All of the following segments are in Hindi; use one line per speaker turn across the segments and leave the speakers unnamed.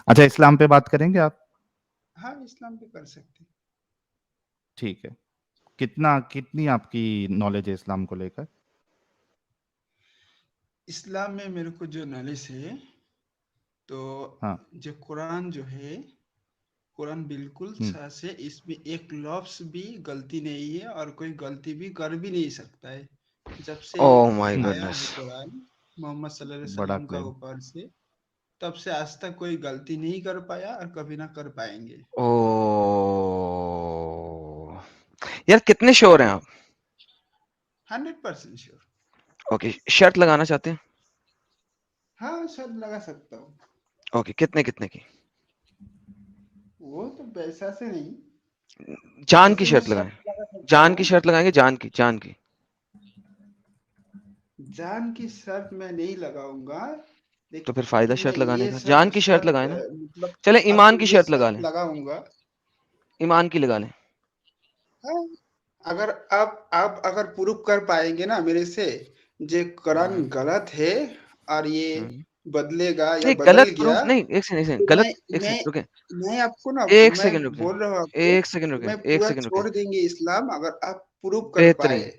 अच्छा, इस्लाम पे बात करेंगे आप?
हाँ, इस्लाम पे कर सकते हैं।
ठीक है। कितनी आपकी नॉलेज है इस्लाम को लेकर?
इस्लाम में मेरे को जो नॉलेज है, तो
हाँ।
जो कुरान जो है, कुरान बिल्कुल
हम्म।
सच है, इसमें एक लफ्ज भी गलती नहीं है और कोई गलती भी कर भी नहीं सकता है। जब से
ओह माय
आया
गुडनेस।
है कुरान मोहम्मद सल्लल्लाहु अलैहि
बड़ा
वसल्लम का
क्लेम।
ऊपर से, तब से आज तक कोई गलती नहीं कर पाया और कभी ना कर पाएंगे।
ओह यार, कितने श्योर हैं आप?
100% श्योर।
ओके, शर्त लगाना चाहते हैं?
हाँ, शायद लगा सकता हूँ।
ओके, कितने कितने की?
वो तो पैसा से नहीं,
जान की
ऐसे मैं
शर्त
शर्त
लगाएं।
लगा सकता
जान
हूँ।
की शर्त लगाएंगे, जान की, जान की।
जान की शर्त मैं नहीं लगाऊंगा,
तो फिर फायदा
लेकिन मैं
शर्त लगाने
ये
का, जान
शर्त
की शर्त
शर्त
लगाए ना।
मतलब
चले ईमान
आपको
की
ये
शर्त लगा
शर्त
लें।
लगाऊंगा।
ईमान की लगा लें।
हाँ, अगर आप अगर प्रूफ कर पाएंगे ना मेरे से, जे कुरान
हम्म।
गलत है और ये
हम्म।
बदलेगा या
नहीं,
बदल
गलत
गया,
प्रूफ नहीं, एक सेकंड, एक सेकंड,
तो
गलत,
मैं
एक
मैं
सेकंड रुके।
मैं आपको ना,
एक
मैं
सेकंड रुके।
बोल रहा हूँ आपको
एक सेकंड
कि
रुके।
मैं
एक
पूरा
सेकंड रुके।
छोड़ देंगे इस्लाम अगर आप प्रूफ कर
बेहतरीन।
पाए।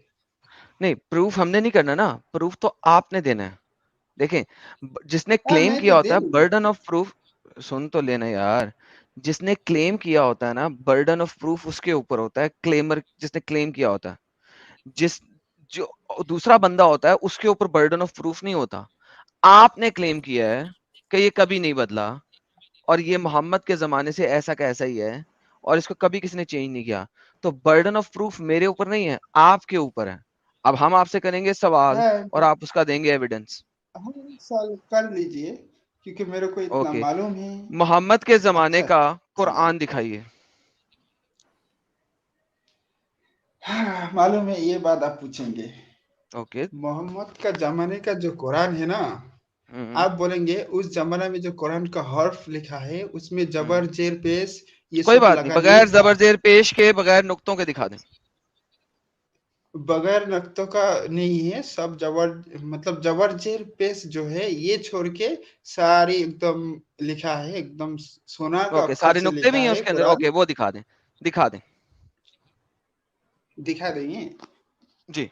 नहीं, प्रूफ हमने नहीं करना ना, प्रूफ तो आपने देना है। देखें, जिसने
हाँ,
क्लेम
मैं तो
किया
दे
होता है
दूंगा।
बर्डन ऑफ प्रूफ, सुन तो लेना यार। जिसने क्लेम किया होता है ना, बर्डन ऑफ प्रूफ उसके ऊपर होता है, क्लेमर जिसने क्लेम किया होता है। जिस जो दूसरा बंदा होता है उसके ऊपर बर्डन ऑफ प्रूफ नहीं होता। आपने क्लेम किया है कि ये कभी नहीं बदला, और ये मोहम्मद के जमाने से ऐसा का ऐसा ही है, और इसको कभी किसी ने चेंज नहीं किया। तो बर्डन ऑफ प्रूफ मेरे ऊपर नहीं है, आपके ऊपर है। अब हम आपसे करेंगे सवाल
है,
और आप उसका देंगे एविडेंस।
हाँ, सॉल्व कर लीजिए, क्योंकि मेरे को इतना
ओके।
मालूम है।
मोहम्मद के जमाने
अच्छा,
का
चलिए।
कुरान दिखाइए।
हाँ, मालूम है, ये बात आप पूछेंगे।
ओके।
मोहम्मद का जमाने का जो कुरान है ना,
हम्म।
आप बोलेंगे उस जमाने में जो कुरान का हर्फ लिखा है उसमें जबर
हम्म।
जेर पेश ये
कोई
सब
बात नहीं,
लगा नहीं
बगैर
था।
जबर जेर पेश के, बगैर नुक्तों के दिखा दें।
बगैर नक्तों का नहीं है, सब जबर, मतलब जबर जेर पेश जो है ये छोड़ के सारी एकदम लिखा है, एकदम सोना का
ओके,
अक्षर
सारे
से
नुक्ते भी
लिखा
हैं
है
उसके अंदर,
कुरान।
ओके वो दिखा दें। दिखा दें।
दिखा देंगे।
जी।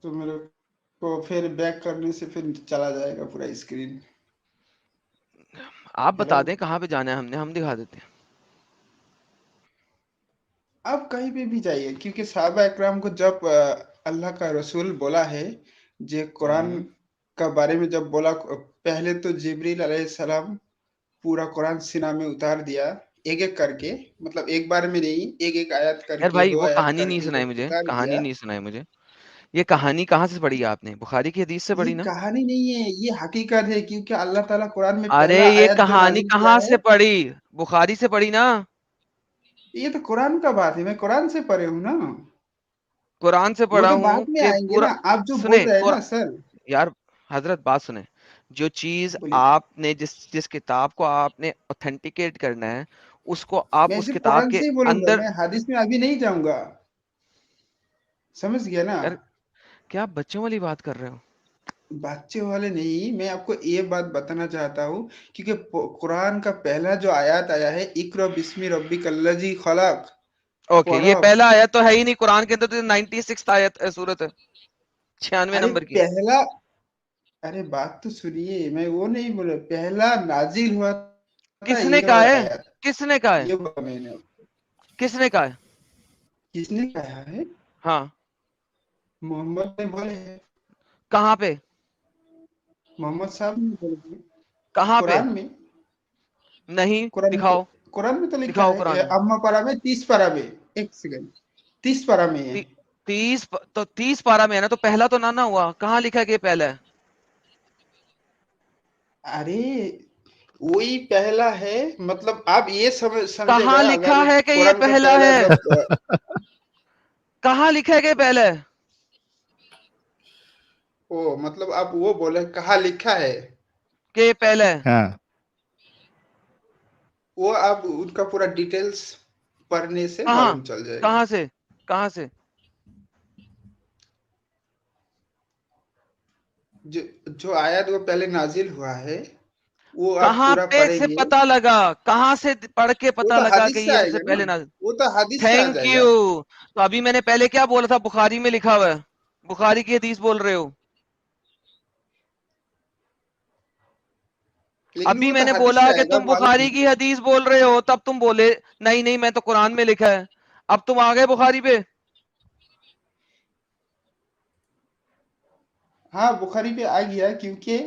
तो मेरे को फिर बैक करने से फिर चला जाएगा पूरा स्क्रीन।
आप
हेलो,
बता दें कहाँ पे जाना है, हमने हम दिखा देते हैं।
आप कहीं पे भी जाइए, क्योंकि साहबा इकराम को जब अल्लाह का रसूल बोला है, जे कुरान
हम्म।
का बारे में जब बोला, पहले तो जिब्रील अलैहिस्सलाम पूरा कुरान सीना में उतार दिया, एक एक करके, मतलब एक बार में नहीं, एक एक आयत
यार
करके,
भाई,
दो
वो
आयत
कहानी नहीं
करके
सुनाई
जब
मुझे,
उतार
कहानी
दिया।
नहीं सुनाई मुझे। ये कहानी कहाँ से पढ़ी है आपने? बुखारी की हदीस से
ये
पढ़ी ना?
कहानी नहीं है, ये हकीकत है, क्योंकि अल्लाह ताला कुरान में
अरे
पहला
ये
आयत जो
कहानी
नाजिल किया
कहाँ
है,
से पढ़ी? बुखारी से पढ़ी ना?
ये तो कुरान का बात है, मैं कुरान से पढ़े हूँ ना।
कुरान से
वो
पढ़ा
तो
हूँ
बाद में
कि
आएंगे
पूरा।
ना, आप जो बोल
सुने
रहे हैं
पूरा।
ना सर।
यार हजरत, बात सुने। जो चीज
बोलिए।
आपने जिस जिस किताब को आपने ऑथेंटिकेट करना है, उसको आप
मैं
उस
सिर्फ
किताब
कुरान
के
से ही बोलूंगा,
अंदर।
मैं हदीस में अभी नहीं जाऊंगा। समझ गया ना।
यार, क्या आप बच्चों वाली बात कर रहे हो?
बच्चे वाले नहीं, मैं आपको ये बात बताना चाहता हूँ, क्योंकि कुरान का पहला जो आयत आया है, इक़रा बिस्मि रब्बिकल्लज़ी खलक,
ओके, ये
पढ़ो।
पहला आयत तो है ही नहीं कुरान के अंदर, तो 96 आयत सूरत है, 96
अरे
नंबर की।
पहला, अरे बात तो सुनिए, मैं वो नहीं बोला, पहला नाजिल हुआ था
किसने
ये
कहा
वाला
है?
आयत।
किसने कहा है?
ये बोला मैंने।
किसने कहा है?
किसने कहा है?
हाँ।
मोहम्मद ने बोले हैं।
कहाँ पे?
मोहम्मद साहब ने बोले हैं।
कहाँ पे?
कुरान में।
नहीं,
कुरान में तो,
दिखाओ।
कुरान में तो लिखा
दिखाओ
है,
कुरान में।
अम्मा पारा में 30 पारा में। एक सेकंड, 30 पारा में है।
30 पारा में है ना, तो पहला तो ना हुआ, कहाँ लिखा है कि ये पहला है?
अरे वही पहला है, मतलब आप ये समझ
कहाँ
समझेगा,
लिखा
अगर
है कि ये
कुरान का
पहला
पहला
है?
जब
कहाँ लिखा है कि ये पहला है?
ओ, मतलब आप वो बोले कहाँ लिखा है,
कि ये पहला है।
हाँ।
वो आप उनका पूरा डिटेल्स पढ़ने से
कहाँ?
मालूम चल जाएगा।
कहाँ से? कहाँ से?
जो जो आयत वो पहले नाजिल हुआ है, वो आप
कहाँ
पूरा
पे से
पढ़ेंगे,
पता लगा, कहाँ से पढ़ के
वो
पता
तो
लगा कि
हदीस से
ये सबसे
आएगा ना,
पहले ना।
वो तो हदीस से आ
थैंक
जाएगा।
यू। तो अभी मैंने पहले क्या बोला था, बुखारी में लिखा हुआ है, बुखारी की हदीस बोल रहे हो।
लेकिन
अभी
वो तो
मैंने
हदीस से
बोला कि
आएगा,
तुम
मालूम
बुखारी
है।
की हदीस बोल रहे हो, तब तुम बोले नहीं नहीं मैं तो कुरान में लिखा है। अब तुम आ गए बुखारी पे।
हाँ, बुखारी पे आ गया, क्योंकि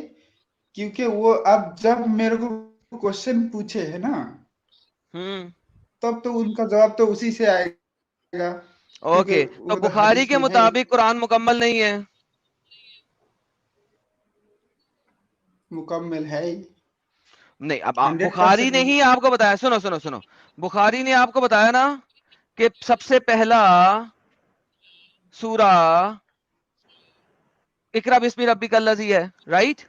क्योंकि वो अब जब मेरे को क्वेश्चन पूछे है ना,
हम्म।
तब तो उनका जवाब तो उसी से आएगा, क्योंकि
ओके, तो
वो तो
बुखारी
हदीस
के
में है ही,
मुताबिक कुरान मुकम्मल नहीं है।
मुकम्मल है ही,
नहीं, अब
100%
बुखारी ने
नहीं।
ही आपको बताया, सुनो सुनो सुनो, बुखारी ने आपको बताया ना कि सबसे पहला सूरा इकरा बिस्मी रब्बिकल्लज़ी है, राइट।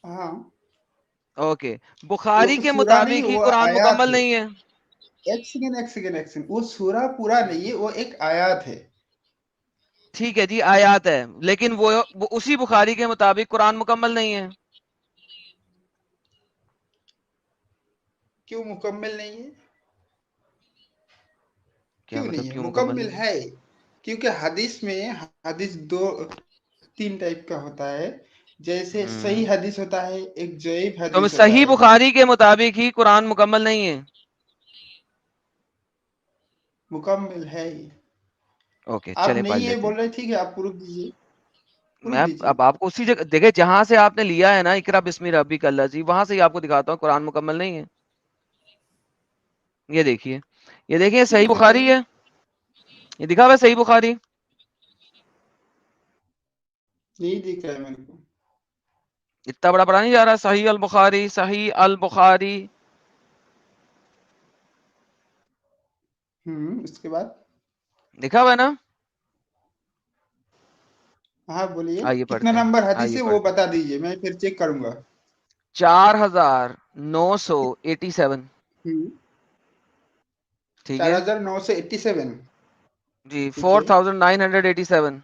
हाँ,
ओके,
वो
बुखारी
तो
के
सूरा नहीं,
मुताबिक ही
वो
कुरान
आयात
मुकम्मल
है।
नहीं है।
एक सेकेंड, एक सेकेंड, एक सेकेंड, वो सूरा पूरा नहीं है, वो एक आयत है।
ठीक है जी, आयात है, लेकिन वो उसी बुखारी के मुताबिक कुरान मुकम्मल नहीं है।
क्यों मुकम्मल नहीं है?
क्या
क्यों नहीं
मतलब
है?
क्यों मुकम्मल
मुकम्मल
नहीं है?
है, क्योंकि हदीस में, हदीस दो तीन टाइप का होता है। जैसे सही
हम्म।
हदीस होता है, एक ज़ईफ
तो
हदीस होता
सही
है।
बुखारी के मुताबिक ही कुरान मुकम्मल नहीं है।
मुकम्मल है ही।
ओके,
आप
चले पढ़
नहीं है
लेते हैं।
बोल रहे, ठीक है, आप प्रूफ दीजिए, प्रूफ
मैं
दीजिए।
अब आपको उसी जगह देखिए जहां से आपने लिया है ना, इकरा बिस्मी रब्बिकल्लज़ी, वहां से ही आपको दिखाता हूँ कुरान मुकम्मल नहीं है। ये देखिए, ये देखिए सही बुखारी
बताइए।
है, ये दिखा हुआ है सही बुखारी।
नहीं दिख रहा है मेरे को।
इतना बड़ा पढ़ा नहीं जा रहा, सही अल बुखारी, सही अल बुखारी।
उसके बाद?
लिखा हुआ है ना।
हाँ, बोलिए।
आइए
कितना
पढ़ते हैं,
नंबर हदीस
आइए
है वो
पढ़ते हैं।
बता दीजिए, मैं फिर चेक करूंगा।
4987।
हम्म
ठीक है
4987।
जी,
ठीक है,
4987।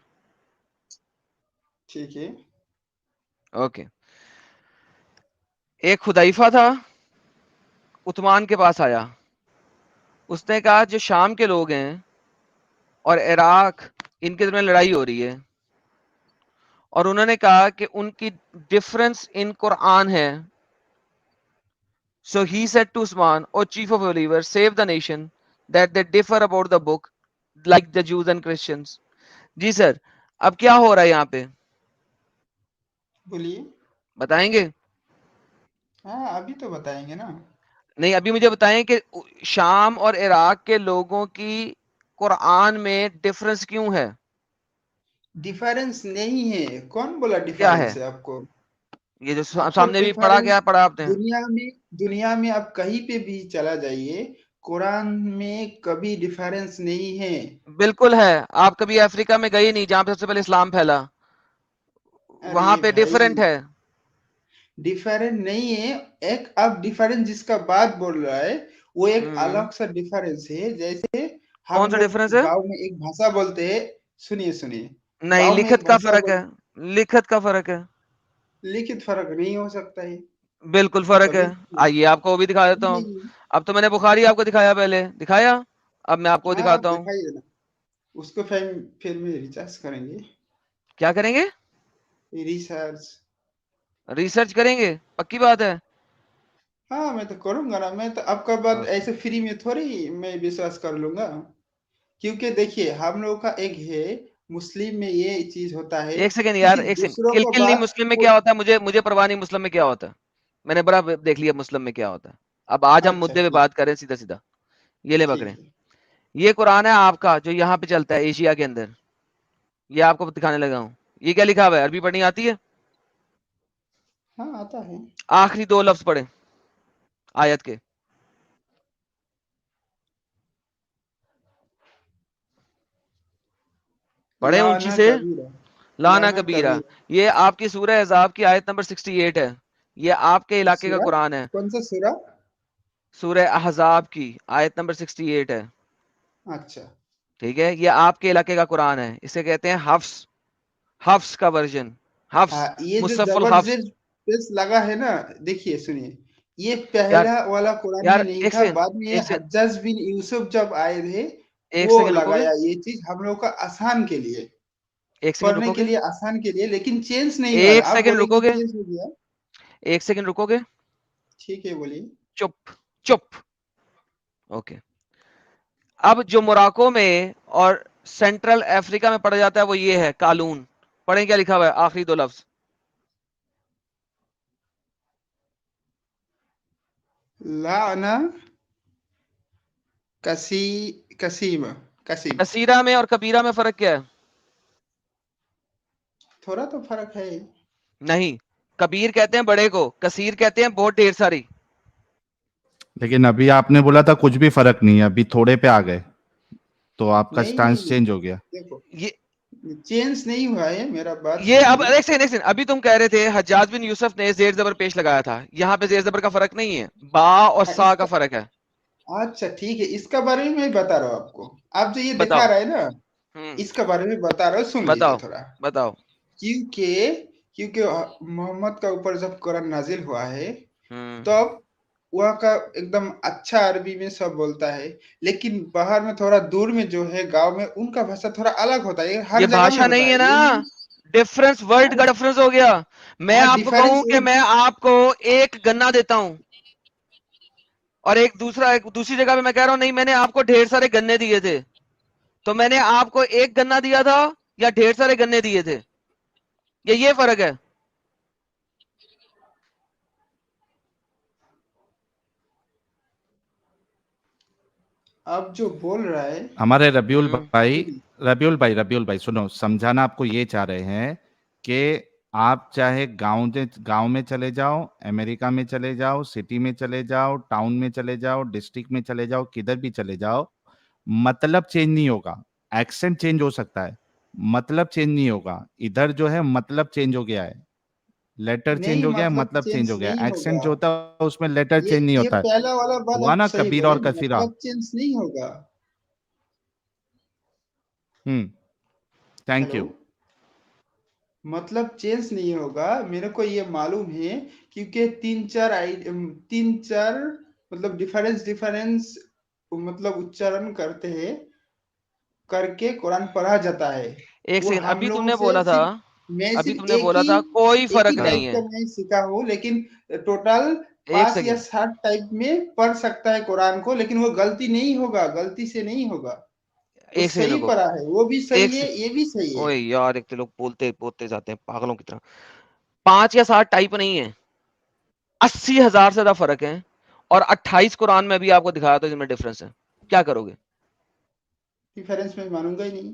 ठीक है।
ओके। एक खुदैफा था, उस्मान के पास आया। उसने कहा जो शाम के लोग हैं और इराक, इनके दरमियान लड़ाई हो रही है, और उन्होंने कहा कि उनकी डिफरेंस इन कुरान है। So he said to Usman, O chief of believers, save the nation that they differ about the book like the Jews and Christians. जी सर, अब क्या हो रहा है यहाँ पे,
बोलिए।
बताएंगे?
हाँ, अभी तो बताएंगे ना।
नहीं, अभी मुझे बताएं कि शाम और इराक के लोगों की कुरान में डिफरेंस क्यों है?
डिफरेंस नहीं है, कौन बोला
क्या है?
डिफरेंस है आपको?
ये जो
आपको
सामने भी पढ़ा,
डिफरेंस
क्या पढ़ा आपने?
दुनिया में, दुनिया में आप कहीं पे भी चला जाइए, कुरान में कभी डिफरेंस नहीं है।
बिल्कुल है। आप कभी अफ्रीका में गए नहीं जहां पे सबसे पहले इस्लाम फैला? वहां
अरे
पे
भाई,
डिफरेंट है।
डिफरेंट नहीं है। एक आप डिफरेंस जिसका बात बोल रहा है, वो एक
हम्म।
अलग सा डिफरेंस है। जैसे हम
कौन सा
लोग
डिफरेंस है?
गांव में एक भाषा बोलते हैं, सुनिए सुनिए।
नहीं,
गांव में
लिखत
एक
का
भाषा
फर्क
बोल,
है। लिखत का फर्क है।
लिखित फर्क नहीं हो सकता है
बिल्कुल फर्क है।
कभी।
आइए आपको वो भी दिखा देता हूँ।
नहीं,
अब तो मैंने बुखारी आपको दिखाया, पहले दिखाया, अब मैं आपको
हाँ,
दिखाता हूँ।
दिखाइए ना। उसको फिर में रिसर्च करेंगे।
क्या करेंगे?
रिसर्च।
रिसर्च करेंगे, पक्की बात है।
हाँ, मैं तो करूंगा ना, मैं तो आपका बात
ओके।
ऐसे फ्री में थोड़ी मैं विश्वास कर लूंगा। क्योंकि देखिए, हम लोगों का एक है, मुस्लिम में ये चीज होता है,
एक सेकेंड यार,
किसी
एक सेकेंड,
दूसरों
किल
को
किल नहीं
बात
मुस्लिम में
कोई।
क्या होता है, मुझे मुझे परवाह नहीं मुस्लिम में क्या होता है। मैंने बड़ा देख लिया मुस्लिम में क्या होता है। अब आज हम
अच्छा,
मुद्दे पे
ठीक,
बात करें सीधा सीधा। ये ले
ठीक
पकड़े।
है।
ये कुरान है आपका जो यहाँ पे चलता है एशिया के अंदर। ये आपको दिखाने लगा हूँ। ये क्या लिखा हुआ है, अरबी पढ़नी आती है?
हाँ, आता है।
आखिरी दो लफ्ज पढ़े आयत के। पढ़े ऊंची
लाना
से।
कबीरा।
लाना
लाना
कबीरा।
कबीरा।
ये आपकी सूरह अहज़ाब की आयत नंबर 68 है। ये आपके इलाके का
सूरा,
कुरान है।
कौन सा सूरा?
सूरह अहज़ाब की आयत नंबर 68 है।
अच्छा।
ठीक है, ये आपके इलाके का कुरान है, इसे कहते हैं हफ्स। हफ्स का वर्जन, हफ्स,
हाँ, ये जो
मुसफ़ुल
जबर
हफ्स।
जेर, स्पेस लगा है ना, देखिए सुनिए, ये
यार
पहला वाला कुरान
यार
में नहीं
एक
था,
सेकंड
बाद में
एक सेकंड
हज्जाज बिन यूसुफ जब आए थे
एक
वो
सेकंड रुकोगे
लगाया ये चीज हम लोग का आसान के लिए,
एक सेकंड
पढ़ने के
रुकोगे
लिए आसान के लिए, लेकिन चेंज नहीं हुआ है।
एक
आप
सेकंड
बोले कि
रुकोगे
चेंज हो गया,
एक सेकंड रुकोगे
ठीक है बोलिए।
चुप चुप ओके अब जो मोराको में और सेंट्रल अफ्रीका में पढ़ा जाता है वो ये है कालून पढ़ें क्या लिखा हुआ है आखिरी दो लफ्ज
लाना कसी कसीम कसीम,
कसीरा में और कबीरा में फर्क क्या है
थोड़ा तो फर्क है।
नहीं कबीर कहते हैं बड़े को कसीर कहते हैं बहुत ढेर सारी
लेकिन अभी आपने बोला था कुछ भी फर्क नहीं है, अभी थोड़े पे आ गए, तो आपका
नहीं
स्टांस
नहीं,
चेंज हो गया।
देखो
ये
चेंज नहीं हुआ है, मेरा बात
ये अब
सुनिए।
एक सेकंड अभी तुम कह रहे थे हज्जाज बिन यूसुफ ने जेर जबर पेश लगाया था यहाँ पे जेर जबर का फर्क नहीं है बा और
हाँ,
सा का
इसका
फर्क है
अच्छा ठीक है, इसका बारे में मैं बता रहा हूँ आपको। आप जो ये दिखा
बताओ
रहा है ना,
हम्म
इसका बारे में बता रहा हूँ, सुन लीजिए
बताओ
थोड़ा।
बताओ
क्योंकि क्योंकि मोहम्मद का ऊपर जब कुरान नाजिल हुआ है,
हम्म
तब वहाँ का एकदम अच्छा अरबी में सब बोलता है, लेकिन बाहर में थोड़ा दूर में जो है गांव में, उनका भाषा थोड़ा अलग होता है, हर
ये
जगह में
भाषा
होता
नहीं
है
है ना
ये नहीं।
डिफरेंस वर्ड
हाँ
का डिफरेंस हो गया मैं
हाँ,
आपको कहूं
डिफरेंस
कि
एक,
मैं आपको एक गन्ना देता हूं और एक दूसरी जगह पे मैं कह रहा हूं नहीं मैंने आपको ढेर सारे गन्ने दिए थे तो मैंने आपको एक गन्ना दिया था या ढेर सारे गन्ने दिए थे ये फर्क है
आप जो बोल रहा है,
हमारे रबियुल
हम्म
भाई, रबियुल भाई सुनो, समझाना आपको ये चाह रहे हैं कि आप चाहे गांव में चले जाओ, अमेरिका में चले जाओ, सिटी में चले जाओ, टाउन में चले जाओ, डिस्ट्रिक्ट में चले जाओ, किधर भी चले जाओ, मतलब चेंज नहीं होगा। एक्सेंट चेंज हो सकता है, मतलब चेंज नहीं होगा। इधर जो है मतलब चेंज हो गया है, लेटर चेंज
नहीं
हो गया है,
मतलब
मतलब चेंज
चेंज
हो गया
नहीं
है।
होगा।
एक्सेंट जो होता है उसमें लेटर चेंज नहीं
ये
होता है।
पहला वाला बात
हुआ
आप
ना
सही
कबीर
बोले,
और कसीरा।
मतलब चेंज नहीं होगा।
हम्म। Thank
hello,
you.
मतलब चेंज नहीं होगा, मेरे को ये मालूम है, क्योंकि तीन चार मतलब डिफरेंस डिफरेंस मतलब उच्चारण करते हैं, करके कुरान पढ़ा जाता है।
एक
वो
सेकंड
हम
अभी
लोगों
तुमने
से
बोला था
सिर्फ, मैं
अभी
सिर्फ
तुमने बोला था कोई
एक ही
फर्क
हाँ,
नहीं
टाइप का
है
मैं सीखा हूँ, लेकिन टोटल
एक
5 या
सेकंड
7 टाइप में पढ़ सकता है कुरान को, लेकिन वो गलती नहीं होगा, गलती से नहीं होगा। वो
एक सेकंड
सही
रुको
पढ़ा है, वो भी
एक
सही
से
है, ये भी सही है।
ओए यार एक तो लोग बोलते बोलते जाते हैं पागलों की तरह 5 या 7 टाइप नहीं है 80,000 से ज्यादा फर्क है और 28 कुरान में भी आपको दिखाया था जिनमें डिफरेंस है क्या करोगे
डिफरेंस में मानूंगा ही नहीं,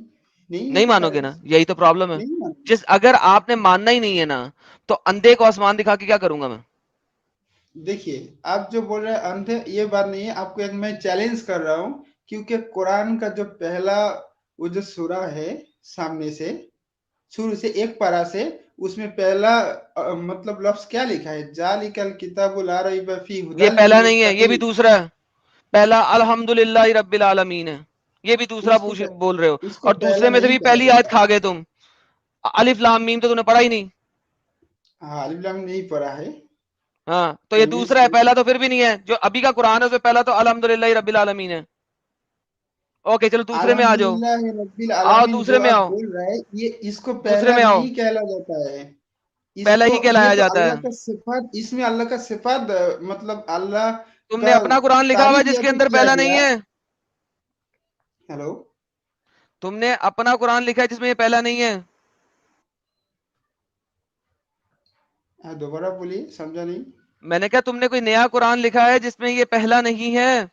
नहीं है
नहीं मानोगे ना
डिफरेंस,
यही तो प्रॉब्लम है
नहीं मानूंगा।
जिस अगर आपने मानना ही नहीं है ना तो अंधे को आसमान दिखा के क्या करूंगा मैं
देखिए, आप जो बोल रहे हैं अंधे, ये बात नहीं है, आपको एक मैं चैलेंज कर रहा हूँ, क्योंकि कुरान का जो पहला वो जो सूरा है, सामने से शुरू से एक पारा से, उसमें पहला मतलब लफ्ज क्या लिखा है, जालिकल किताबुल ला रैब फीह
ये
हुदल लिल
पहला नहीं है ये भी
मुत्तकीन।
दूसरा है पहला अल्हम्दुलिल्लाह रब्बिल आलमीन है ये भी दूसरा
उसको
बोल रहे हो
उसको
और
पहला
दूसरे में से
नहीं
भी
कहा
पहली आयत
जाता।
खा गए तुम अलिफ लाम मीम तो तूने पढ़ा ही नहीं
हाँ, अलिफ लाम नहीं पढ़ा है,
हाँ तो ये
उन्नीस
दूसरा है
को।
पहला तो फिर भी नहीं है जो अभी का कुरान है उसमें पहला तो अल्हम्दुलिल्लाह रब्बिल आलमीन है ओके चलो दूसरे में आ जाओ
अल्हम्दुलिल्लाह रब्बिल
आओ
आलमीन
दूसरे
जो
में
आप
आओ
बोल रहे हैं, ये इसको
दूसरे
पहला
में आओ
नहीं कहला जाता है।
पहला
इसको
ही
ये
कहलाया
तो
जाता
अल्लाह
है
का सिफात, इसमें अल्लाह का सिफात मतलब अल्लाह
तुमने
का
अपना कुरान लिखा हुआ है
तारीफ यहाँ
जिसके
पे
अंदर
किया
पहला नहीं
गया।
है
हेलो,
तुमने अपना कुरान लिखा है जिसमें ये पहला नहीं है
हाँ दोबारा बोलिए, समझा नहीं।
मैंने कहा तुमने कोई नया कुरान लिखा है जिसमें ये पहला नहीं है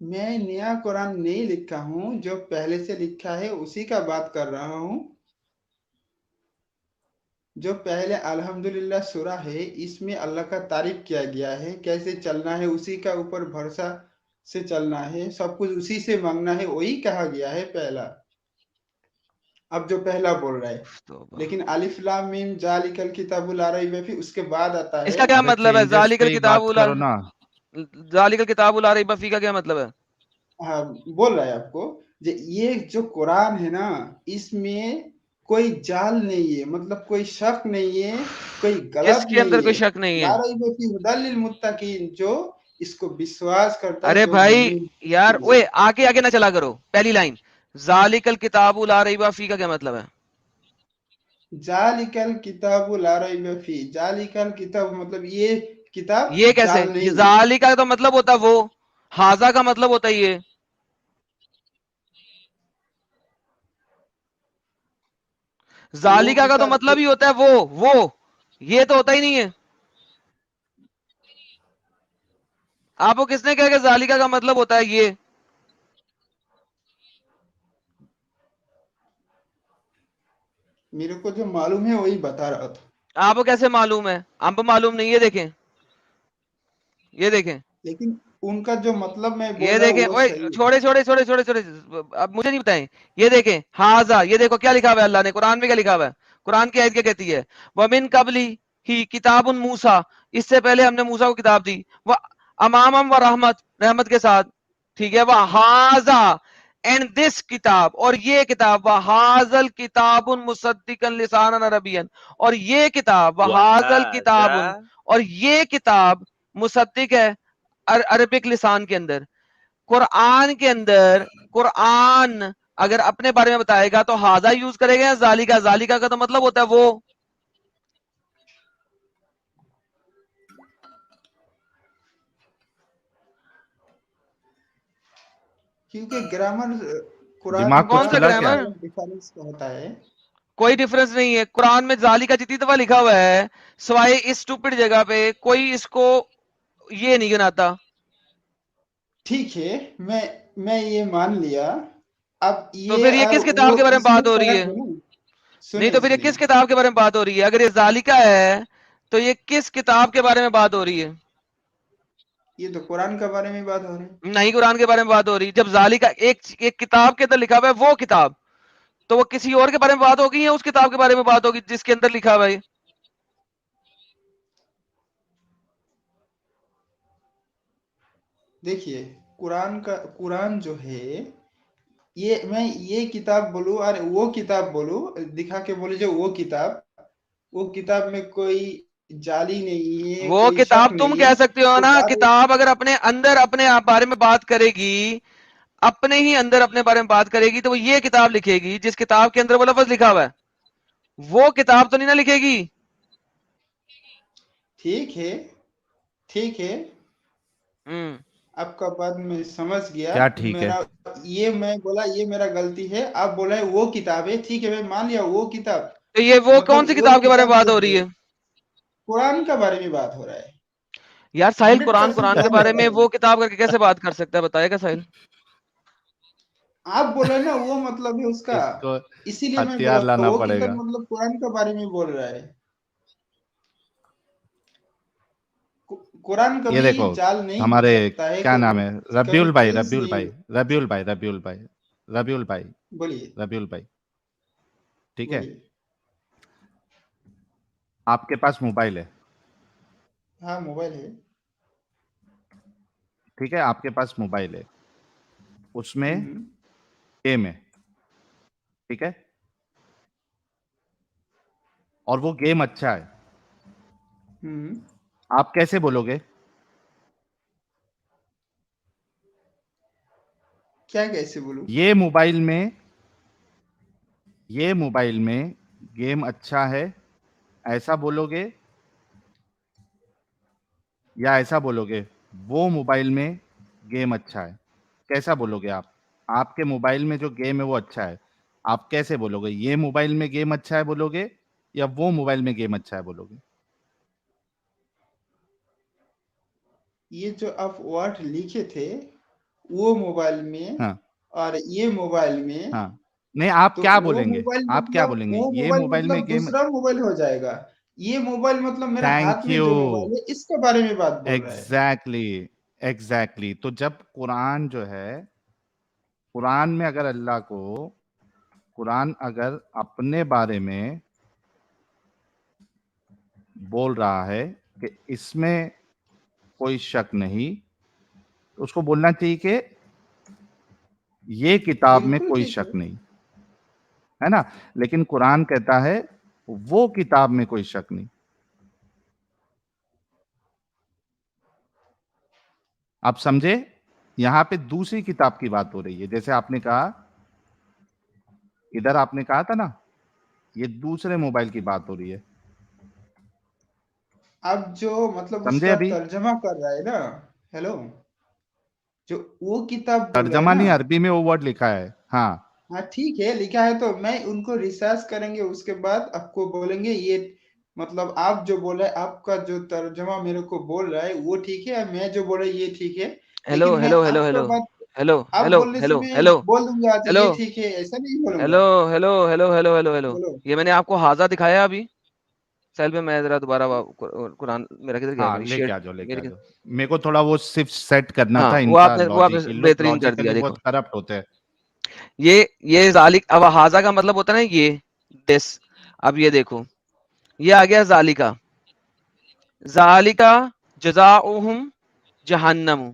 मैं नया कुरान नहीं लिखा हूँ, जो पहले से लिखा है उसी का बात कर रहा हूँ। जो पहले अल्हम्दुलिल्लाह सूरा है, इसमें अल्लाह का तारीफ किया गया है, कैसे चलना है, उसी का ऊपर भरोसा से चलना है, सब कुछ उसी से मांगना है, वही कहा गया है पहला। अब जो पहला बोल रहा है,
तो
लेकिन अलिफ लाम मीम जालिकल किताबुल ला रैब फीह उसके बाद आता है।
इसका क्या
अरे
मतलब है
चेंजेस पे ही बात करो ना।
जालिकल किताब उला रही बफी का क्या मतलब है
हाँ, बोल रहा है आपको, ये जो कुरान है ना, इसमें कोई जाल नहीं है, मतलब कोई शक नहीं है, कोई गलत
किसके अंदर
नहीं
कोई
है।
शक नहीं
ला
है?
रैब फीह हुदल लिल मुत्तकीन, जो इसको विश्वास करता है,
अरे
जो
भाई
मुमिन के
यार,
लिए।
ओए आगे आगे ना चला करो। पहली लाइन, जालिकल किताबु ला रैब फीह का क्या मतलब है?
जालिकल किताबु ला रैब फीह, जालिकल किताब मतलब ये किताब
ये कैसे?
जाल
ये
नहीं है।
जालिका का तो मतलब होता है वो, हाजा का मतलब होता है ये।
वो
जालिका का तो
किताब
मतलब ही होता है वो, ये तो होता ही नहीं है। आपको किसने कहा कि जालिका का मतलब होता है ये?
मेरे को जो मालूम है वही बता रहा था।
आपको कैसे मालूम है? हमको मालूम नहीं। ये देखें, ये देखें,
लेकिन उनका जो मतलब मैं बोल
ये
रहा हूँ
देखें।
वो
ओए
सही है।
छोड़े छोड़े छोड़े छोड़े छोड़े, अब मुझे नहीं बताएं। ये देखें, हाजा, ये देखो क्या लिखा हुआ है। अल्लाह ने कुरान में क्या लिखा हुआ है? कुरान की आयत क्या कहती है? वमिन कबली ही किताबुन मूसा, इससे पहले हमने मूसा को किताब दी। वह अमामम व रहमत, रहमत के साथ, ठीक है। वह हाजा, एंड दिस किताब, और ये किताब, वह हाजल किताबुन मुसद्दिकन लिसानन अरबियन, और ये किताब, वह हाजल किताबुन,
वहाजा
और ये किताब मुसद्दिक है अरबिक लिसान के अंदर। कुरान के अंदर, कुरान अगर अपने बारे में बताएगा तो हाजा यूज करेगा या जालिका? जालिका का तो मतलब होता है वो।
क्योंकि ग्रामर, कुरान
दिमाग कुछ
कौन सा
ग्रामर
खुला
का
क्या?
ग्रामर?
अलग डिफरेंस होता है।
कोई डिफरेंस नहीं है। कुरान में जालिका जितनी दफा लिखा हुआ है, सवाए इस स्टूपिड जगह पे, कोई इसको ये नहीं गिनाता।
ठीक है, मैं ये मान लिया। अब
तो
ये
फिर ये
और
किस किताब
वो
के बारे में
इसमें
बात हो रही
फर्क
है?
है ना।
नहीं
सुनिए
तो फिर ये
सुनिए,
किस किताब के बारे में बात हो रही है? अगर ये जालिका है तो ये किस किताब के बारे में बात हो रही है?
ये तो कुरान के बारे में बात हो रही है।
नहीं, कुरान के बारे में बात हो रही है। जब जालिका एक एक किताब के अंदर लिखा हुआ है, वो किताब, तो वो किसी और के बारे में बात होगी या उस किताब के बारे में बात होगी जिसके अंदर लिखा हुआ है?
देखिए, कुरान जो है, ये मैं ये किताब बोलूं और वो किताब बोलूं, दिखा के बोले जो वो किताब में कोई जाली नहीं है,
वो
कोई शक
किताब तुम
नहीं है।
कह सकते हो
वो
ना,
सारे,
किताब अगर अपने अंदर अपने आप बारे में बात करेगी, अपने ही अंदर अपने बारे में बात करेगी, तो वो ये किताब लिखेगी जिस किताब के अंदर वो लफ्ज लिखा हुआ है। वो किताब तो नहीं ना लिखेगी।
ठीक है, ठीक है,
हम्म।
आपका बात मैं समझ गया।
क्या ठीक है?
मेरा, ये मैं बोला ये मेरा गलती है, आप बोला है वो किताब है, ठीक है, मैं मान लिया वो किताब।
तो ये वो कौन
मतलब
सी
वो
किताब के बारे में
किताब
बात
जो
हो रही
है,
है?
कुरान के बारे में बात हो रहा है।
यार साहिल, कुरान
100%
कुरान के
कुरान के
बारे में
बारे में।
वो किताब करके कैसे बात कर सकता है? बताएगा साहिल?
आप बोले ना वो मतलब है उसका,
इसको
इसीलिए मैं
हथियार
बोला
लाना
वो किताब
पड़ेगा।
मतलब कुरान के बारे में बोल रहा है। कुरान
ये
कभी
देखो,
जाल नहीं हो
हमारे
सकता है,
क्या नाम
कभी
है,
कभी
रब्बिउल भाई,
चेंज
रब्बिउल
नहीं
भाई,
हो।
रब्बिउल भाई, रब्बिउल भाई, रब्बिउल भाई,
बोलिए,
रब्बिउल भाई, ठीक है?
बोलिए।
आपके पास मोबाइल है,
हाँ, मोबाइल है।
ठीक है? आपके पास मोबाइल है, उसमें
हम्म,
गेम है, ठीक है? और वो गेम अच्छा है,
हम्म।
आप कैसे बोलोगे?
क्या कैसे बोलूं?
ये मोबाइल में, ये मोबाइल में गेम अच्छा है, ऐसा बोलोगे? या ऐसा बोलोगे वो मोबाइल में गेम अच्छा है? कैसा बोलोगे आप? आपके मोबाइल में जो गेम है वो अच्छा है, आप कैसे बोलोगे? ये मोबाइल में गेम अच्छा है बोलोगे या वो मोबाइल में गेम अच्छा है बोलोगे?
ये जो आप वर्ड लिखे थे वो मोबाइल में
हाँ,
और ये मोबाइल में,
हाँ। नहीं, आप
तो
क्या
वो
बोलेंगे?
मोबाइल
आप क्या
मतलब
बोलेंगे?
वो
ये
मोबाइल
मोबाइल में
मतलब
गेम।
दूसरा मोबाइल हो जाएगा। ये मोबाइल मतलब मेरा हाथ
थैंक
में
यू।
जो मोबाइल है इसके बारे में बात बोल रहा है।
Exactly, exactly. तो जब कुरान जो है, कुरान में अगर अल्लाह को, कुरान अगर अपने बारे में बोल रहा है कि इसमें कोई शक नहीं, तो उसको बोलना चाहिए कि ये किताब में
बिल्कुल
कोई
ठीक
शक
है।
नहीं। है ना? लेकिन कुरान कहता है वो किताब में कोई शक नहीं। आप समझे? यहां पे दूसरी किताब की बात हो रही है। जैसे आपने कहा, इधर आपने कहा था ना, ये दूसरे मोबाइल की बात हो रही है।
अब जो मतलब
समझे
उसका
अभी?
तर्जमा कर रहा है ना, हेलो, जो वो किताब बोल रहा है
तर्जमा
ना,
नहीं, अरबी में वो वर्ड लिखा है। हाँ,
हाँ ठीक है, लिखा है तो मैं उनको रिसर्च करेंगे, उसके बाद आपको बोलेंगे ये मतलब आप जो बोल रहे हैं, आपका जो तर्जमा मेरे को बोल रहा है वो ठीक है, मैं जो बोल रहा है ये ठीक है,
हेलो
लेकिन मैं
हेलो हेलो
आपका
हेलो
बात
हेलो
आप
हेलो
बोलने से
हेलो
मैं
हेलो
बोल दूंगा अच्छा
हेलो
ये ठीक है, ऐसा नहीं
हेलो
बोलूंगा।
Hello hello hello hello hello
बोलो।
ये मैंने आपको हाजा दिखाया अभी सेल पे। मैं जरा दोबारा कुरान मेरा किधर गया,
हाँ,
मेरी
लेके
शेयर
आ जाओ, लेके आ
मेरी।
जाओ। मेरे को थोड़ा वो सिर्फ सेट करना
हाँ
था, इनका
वो आपने
लॉजिक। इन लोग
बेहतरीन कर दिया।
लॉजिकली
देखो
बहुत करप्ट होते हैं।
ये जालिक, अब हाजा का मतलब होता है ना ये दिस। अब ये देखो, ये आ गया जालिका। जालिका जजाउहुम जहन्नम।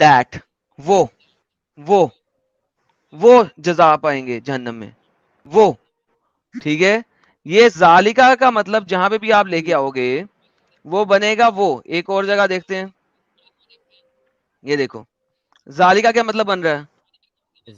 दैट, वो वो वो जजा पाएंगे जहन्नम में, वो। ठीक है, ये जालिका का मतलब जहां पे भी आप लेके आओगे वो बनेगा वो। एक और जगह देखते हैं, ये देखो जालिका क्या मतलब बन रहा है,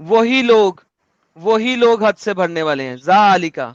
वही लोग हद से भरने वाले हैं। जालिका,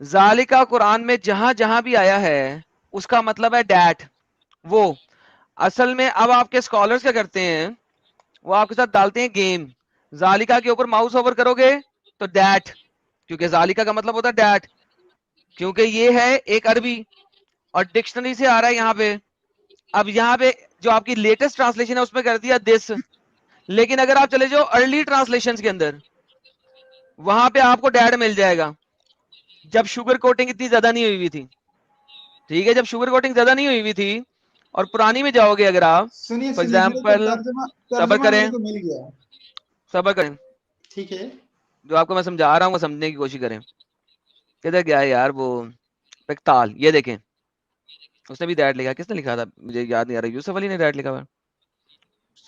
जालिका कुरान में जहां जहां भी आया है उसका मतलब है डैट, वो। असल में अब आपके स्कॉलर्स क्या करते हैं, वो आपके साथ डालते हैं गेम। जालिका के ऊपर माउस ओवर करोगे तो डैट, क्योंकि जालिका का मतलब होता है डैट, क्योंकि ये है एक अरबी और डिक्शनरी से आ रहा है यहाँ पे। अब यहाँ पे जो आपकी लेटेस्ट ट्रांसलेशन है उसमें कर दिया दिस, लेकिन अगर आप चले जाओ अर्ली ट्रांसलेशन के अंदर, वहां पे आपको डैड मिल जाएगा, जब शुगर कोटिंग इतनी ज्यादा नहीं हुई हुई थी। ठीक है, जब शुगर कोटिंग ज्यादा नहीं हुई हुई थी, और पुरानी में जाओगे अगर आप,
सुनिए
फॉर
सुनिए, मेरे को
एग्जाम्पल,
तर्जमा
सबर
तर्जमा मेरे
करें,
को मिल गया।
सबर करें,
ठीक है।
जो आपको मैं समझा रहा हूँ वो समझने की कोशिश करें। किधर गया है यार वो पेक्ताल, ये देखें, उसने भी दैट लिखा। किसने लिखा था मुझे याद नहीं आ रहा, यूसुफ अली ने दैट लिखा हुआ है।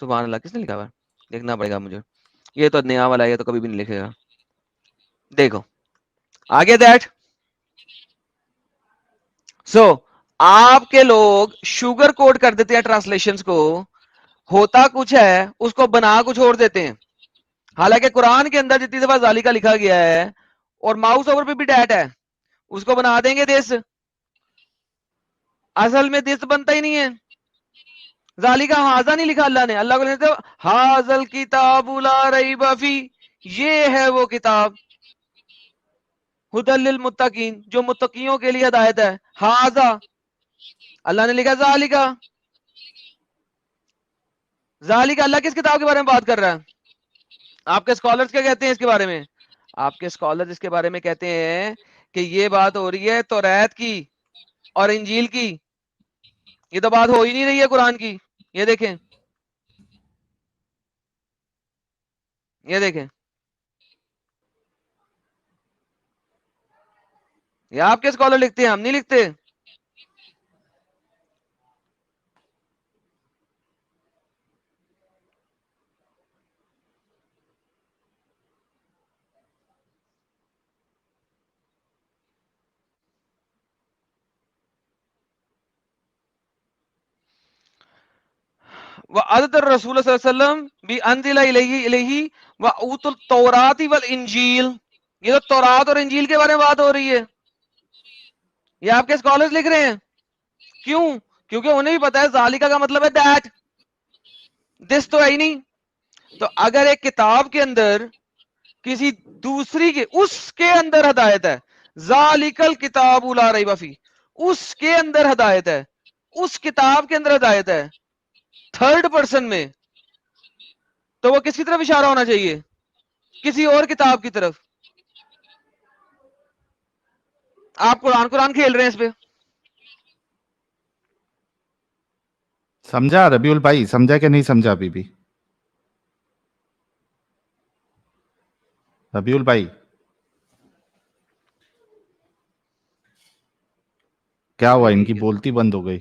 सुभान अल्लाह, किसने लिखा हुआ है, देखना पड़ेगा मुझे। ये तो नया वाला है, ये तो कभी भी नहीं लिखेगा। देखो आ गया दैट। सो आपके लोग शुगर कोट कर देते हैं ट्रांसलेशंस को, होता कुछ है उसको बना कुछ और देते हैं। हालांकि कुरान के अंदर जितनी दफा जालिका लिखा गया है और माउस ओवर पे भी डैट है, उसको बना देंगे दिस। असल में दिस बनता ही नहीं है। जालिका हाजा नहीं लिखा अल्लाह ने, अल्लाह को कहते हाजल किताबु ला रैब फी, ये है वो किताब, हुदल लिल मुत्तकीन, जो मुत्तकियों के लिए हिदायत है। हाजा अल्लाह ने लिखा, जालिका, जालिका अल्लाह किस किताब के बारे में बात कर रहा है? आपके स्कॉलर्स क्या कहते हैं इसके बारे में? आपके स्कॉलर्स इसके बारे में कहते हैं कि ये बात हो रही है तौरात की और इंजील की, ये तो बात हो ही नहीं रही है कुरान की। ये देखें, ये देखें, ये आपके स्कॉलर लिखते हैं, हम नहीं लिखते। वअदतर रसूल सल्लल्लाहु अलैहि वसल्लम भी अनजिला इलैहि इलैहि व उतुल तौराती वल इंजील। ये तो तौरात और इंजील के बारे में बात हो रही है, ये आपके स्कॉलर्स लिख रहे हैं। क्यों? क्योंकि उन्हें भी पता है जालिका का मतलब है दैट, दिस तो है ही नहीं। तो अगर एक किताब के अंदर किसी दूसरी के, उसके अंदर हदायत है, जालिकल किताब ला रैब फी, उसके अंदर हदायत है, उस किताब के अंदर हदायत है, थर्ड पर्सन में, तो वो किसकी तरफ इशारा होना चाहिए? किसी और किताब की तरफ। आप कुरान कुरान खेल रहे हैं इस पे।
समझा रबीउल भाई? समझा कि नहीं समझा अभी भी? रबीउल भाई, क्या हुआ? इनकी बोलती बंद हो गई।